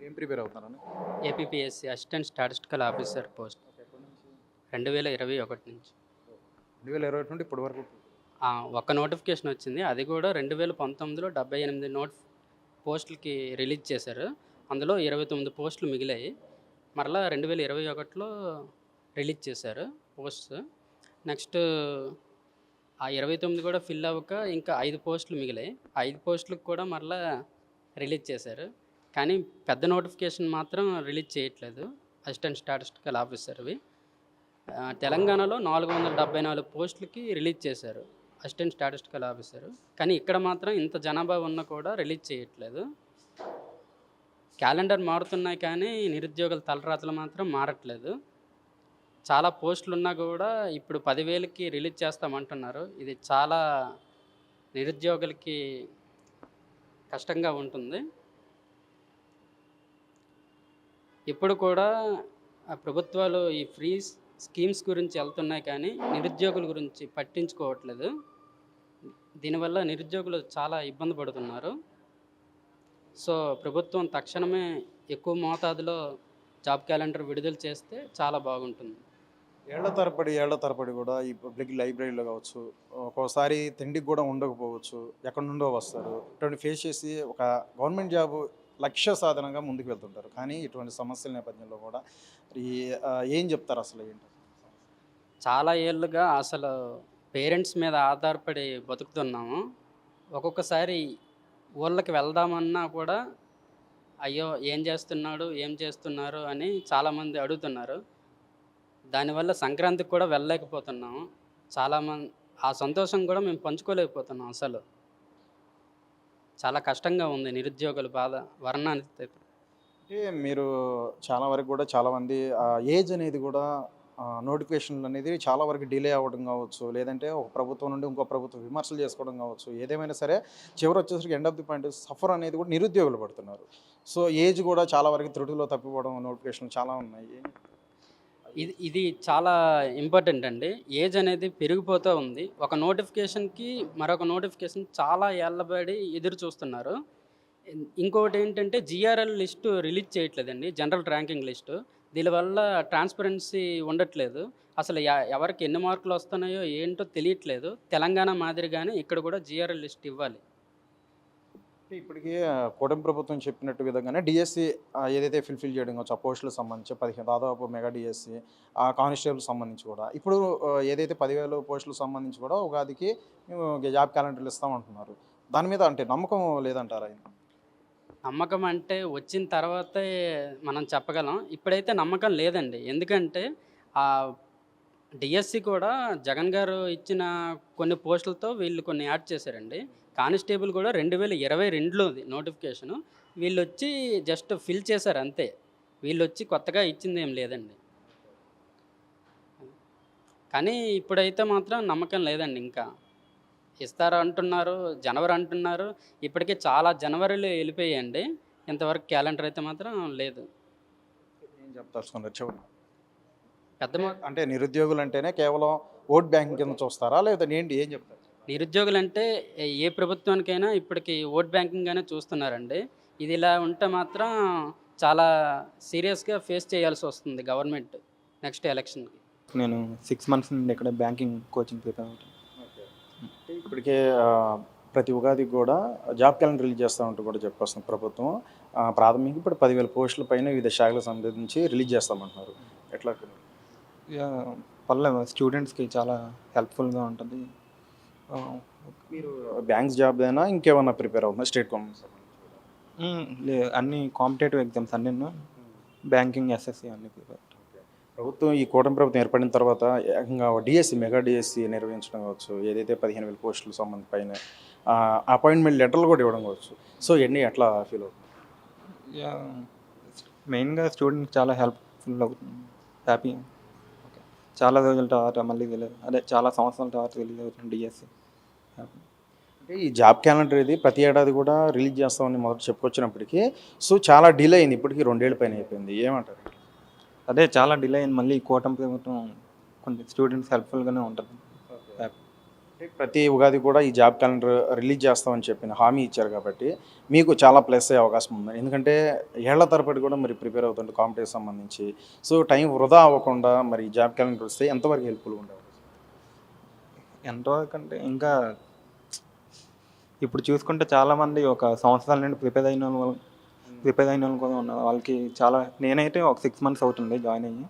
ఏం ప్రిపేర్ అవుతున్నారని? APPSC assistant statistical officer post okay. ఎప్పటి నుంచి? 2021 నుంచి. 2021 నుండి ఇప్పటి వరకు ఒక్క నోటిఫికేషన్ వచ్చింది. అది కూడా 2019లో 78 పోస్టులకి రిలీజ్ చేశారు. అందులో 29 పోస్టులు మిగిలాయి. మరలా 2021లో రిలీజ్ చేశారు పోస్ట్స్. నెక్స్ట్ ఆ 29 కూడా ఫిల్ అవ్వక ఇంకా 5 పోస్టులు మిగిలాయి. 5 పోస్టులకు కూడా మరలా రిలీజ్ చేశారు. కానీ పెద్ద నోటిఫికేషన్ మాత్రం రిలీజ్ చేయట్లేదు అసిస్టెంట్ స్టాటిస్టికల్ ఆఫీసర్వి. తెలంగాణలో 474 పోస్టులకి రిలీజ్ చేశారు అసిస్టెంట్ స్టాటిస్టికల్ ఆఫీసర్. కానీ ఇక్కడ మాత్రం ఇంత జనాభా ఉన్నా కూడా రిలీజ్ చేయట్లేదు. క్యాలెండర్ మారుతున్నాయి కానీ నిరుద్యోగుల తలరాతలు మాత్రం మారట్లేదు. చాలా పోస్టులు ఉన్నా కూడా ఇప్పుడు 10,000కి రిలీజ్ చేస్తామంటున్నారు. ఇది చాలా నిరుద్యోగులకి కష్టంగా ఉంటుంది. ఇప్పుడు కూడా ప్రభుత్వాలు ఈ ఫ్రీ స్కీమ్స్ గురించి వెళ్తున్నాయి కానీ నిరుద్యోగుల గురించి పట్టించుకోవట్లేదు. దీనివల్ల నిరుద్యోగులు చాలా ఇబ్బంది పడుతున్నారు. సో ప్రభుత్వం తక్షణమే ఎక్కువ మోతాదులో జాబ్ క్యాలెండర్ విడుదల చేస్తే చాలా బాగుంటుంది. ఏళ్ల తరబడి కూడా ఈ పబ్లిక్ లైబ్రరీలో కావచ్చు, ఒక్కోసారి తిండికి కూడా ఉండకపోవచ్చు, ఎక్కడి నుండో వస్తారు. ఇటువంటి ఫేస్ చేసి ఒక గవర్నమెంట్ జాబ్ లక్ష్య సాధనంగా ముందుకు వెళ్తుంటారు. కానీ ఇటువంటి సమస్యల నేపథ్యంలో కూడా ఈ ఏం చెప్తారు అసలు ఏంటి? చాలా ఏళ్ళుగా అసలు పేరెంట్స్ మీద ఆధారపడి బతుకుతున్నాము. ఒక్కొక్కసారి ఊళ్ళకి వెళ్దామన్నా కూడా అయ్యో ఏం చేస్తున్నారు అని చాలామంది అడుగుతున్నారు. దానివల్ల సంక్రాంతికి కూడా వెళ్ళలేకపోతున్నాము. చాలామంది ఆ సంతోషం కూడా మేము పంచుకోలేకపోతున్నాం. అసలు చాలా కష్టంగా ఉంది నిరుద్యోగుల బాధ వర్ణానికి. అంటే మీరు చాలా వరకు కూడా చాలామంది ఏజ్ అనేది కూడా నోటిఫికేషన్లు అనేది చాలా వరకు డిలే అవ్వడం కావచ్చు, లేదంటే ఒక ప్రభుత్వం నుండి ఇంకో ప్రభుత్వం విమర్శలు చేసుకోవడం కావచ్చు, ఏదేమైనా సరే చివరి వచ్చేసరికి end of the point suffer అనేది కూడా నిరుద్యోగులు పడుతున్నారు. సో ఏజ్ కూడా చాలా వరకు త్రుటిలో తప్పిపోవడం నోటిఫికేషన్లు చాలా ఉన్నాయి. ఇది చాలా ఇంపార్టెంట్ అండి. ఏజ్ అనేది పెరిగిపోతూ ఉంది. ఒక నోటిఫికేషన్కి మరొక నోటిఫికేషన్ చాలా ఏళ్ళబడి ఎదురు చూస్తున్నారు. ఇంకొకటి ఏంటంటే జిఆర్ఎల్ లిస్టు రిలీజ్ చేయట్లేదండి, జనరల్ ర్యాంకింగ్ లిస్టు. దీనివల్ల ట్రాన్స్పరెన్సీ ఉండట్లేదు. అసలు ఎవరికి ఎన్ని మార్కులు వస్తున్నాయో ఏంటో తెలియట్లేదు. తెలంగాణ మాదిరిగానే ఇక్కడ కూడా జిఆర్ఎల్ లిస్ట్ ఇవ్వాలి. ఇప్పటికీ కూటమి ప్రభుత్వం చెప్పినట్టు విధంగానే డిఎస్సి ఏదైతే ఫిల్ఫిల్ చేయడం కావచ్చు, ఆ పోస్టులకు సంబంధించి 15 దాదాపు మెగా డిఎస్సి, ఆ కానిస్టేబుల్ సంబంధించి కూడా ఇప్పుడు ఏదైతే 10,000 పోస్టులకు సంబంధించి కూడా ఉగాదికి జాబ్ క్యాలెండర్లు ఇస్తామంటున్నారు. దాని మీద అంటే నమ్మకం లేదంటారా? నమ్మకం అంటే వచ్చిన తర్వాతే మనం చెప్పగలం. ఇప్పుడైతే నమ్మకం లేదండి. ఎందుకంటే డిఎస్సి కూడా జగన్ గారు ఇచ్చిన కొన్ని పోస్టులతో వీళ్ళు కొన్ని యాడ్ చేశారండి. కానిస్టేబుల్ కూడా 2022లోది నోటిఫికేషను. వీళ్ళొచ్చి జస్ట్ ఫిల్ చేశారు అంతే. వీళ్ళొచ్చి కొత్తగా ఇచ్చింది ఏం లేదండి. కానీ ఇప్పుడైతే మాత్రం నమ్మకం లేదండి. ఇంకా ఇస్తారు అంటున్నారు, జనవరి అంటున్నారు. ఇప్పటికే చాలా జనవరిలో వెళ్ళిపోయాయండి. ఇంతవరకు క్యాలెండర్ అయితే మాత్రం లేదు. ఏం చెప్తారు చివరి? పెద్ద అంటే నిరుద్యోగులు అంటేనే కేవలం ఓట్ బ్యాంక్ కింద చూస్తారా, లేదా ఏంటి ఏం చెప్తారు? నిరుద్యోగులంటే ఏ ప్రభుత్వానికైనా ఇప్పటికి ఓట్ బ్యాంకింగ్గానే చూస్తున్నారండి. ఇది ఇలా ఉంటే మాత్రం చాలా సీరియస్గా ఫేస్ చేయాల్సి వస్తుంది గవర్నమెంట్ నెక్స్ట్ ఎలక్షన్కి. నేను 6 months నుండి ఇక్కడ బ్యాంకింగ్ కోచింగ్ ప్రిపేర్ అవుతాను. ఇప్పటికే ప్రతి ఉగాదికి కూడా జాబ్ క్యాలెండర్ రిలీజ్ చేస్తామంటూ కూడా చెప్పొస్తుంది ప్రభుత్వం. ప్రాథమిక ఇప్పుడు 10,000 పోస్టుల పైన వివిధ శాఖలకు సంబంధించి రిలీజ్ చేస్తామంటున్నారు. ఎట్లా? పర్లేదు, స్టూడెంట్స్కి చాలా హెల్ప్ఫుల్గా ఉంటుంది. మీరు బ్యాంక్స్ జాబ్ అయినా ఇంకేమన్నా ప్రిపేర్ అవుతున్నారు? స్టేట్ గవర్నమెంట్ అన్ని కాంపిటేటివ్ ఎగ్జామ్స్ అన్నీ బ్యాంకింగ్, ఎస్ఎస్సి అన్ని ప్రిపేర్. ప్రభుత్వం ఈ కూటమి ప్రభుత్వం ఏర్పడిన తర్వాత ఏకంగా డిఎస్సి మెగా డిఎస్సి నిర్వహించడం కావచ్చు, ఏదైతే 15,000 పోస్టులు సంబంధించి పైన అపాయింట్మెంట్ లెటర్లు కూడా ఇవ్వడం కావచ్చు. సో ఇవన్నీ ఎట్లా ఫీల్ అవుతుంది? మెయిన్గా స్టూడెంట్కి చాలా హెల్ప్ఫుల్ అవుతుంది. హ్యాపీ. ఓకే, చాలా రోజుల తర్వాత మళ్ళీ తెలియదు, చాలా సంవత్సరాల తర్వాత రిలీజ్ అవుతుంది డిఎస్సి. హ్యాపీ. అంటే ఈ జాబ్ క్యాలెండర్ ఇది ప్రతి ఏడాది కూడా రిలీజ్ చేస్తామని మొదటి చెప్పుకొచ్చినప్పటికీ సో చాలా డిలే అయింది. ఇప్పటికీ 2 ఏళ్ళ పైన అయిపోయింది. ఏమంటారు? అదే చాలా డిలే అయింది. మళ్ళీ కూటమి ప్రభుత్వం కొంచెం స్టూడెంట్స్ హెల్ప్ఫుల్గానే ఉంటుంది. అంటే ప్రతి ఉగాది కూడా ఈ జాబ్ క్యాలెండర్ రిలీజ్ చేస్తామని చెప్పిన హామీ ఇచ్చారు కాబట్టి మీకు చాలా ప్లస్ అయ్యే అవకాశం ఉంది. ఎందుకంటే ఏళ్ల తరబడి కూడా మరి ప్రిపేర్ అవుతుంటే కాంపిటేటివ్ సంబంధించి. సో టైం వృధా అవ్వకుండా మరి ఈ జాబ్ క్యాలెండర్ వస్తే ఎంతవరకు హెల్ప్‌ఫుల్‌గా ఉండేవారు? ఎంతవరకు అంటే ఇంకా ఇప్పుడు చూసుకుంటే చాలామంది ఒక సంవత్సరాల నుండి ప్రిపేర్ అయిన వాళ్ళు కూడా ఉన్నారు. వాళ్ళకి చాలా నేనైతే ఒక 6 మంత్స్ అవుతుంది జాయిన్ అయ్యి.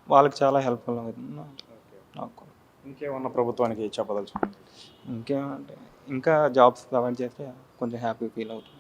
వాళ్ళకి చాలా హెల్ప్‌ఫుల్ అవుతుంది నాకు. ఇంకేమన్నా ప్రభుత్వానికి చెప్పదలుచుకున్నారు? ఇంకేమంటే ఇంకా జాబ్స్ ప్రొవైడ్ చేస్తే కొంచెం హ్యాపీ ఫీల్ అవుతుంది.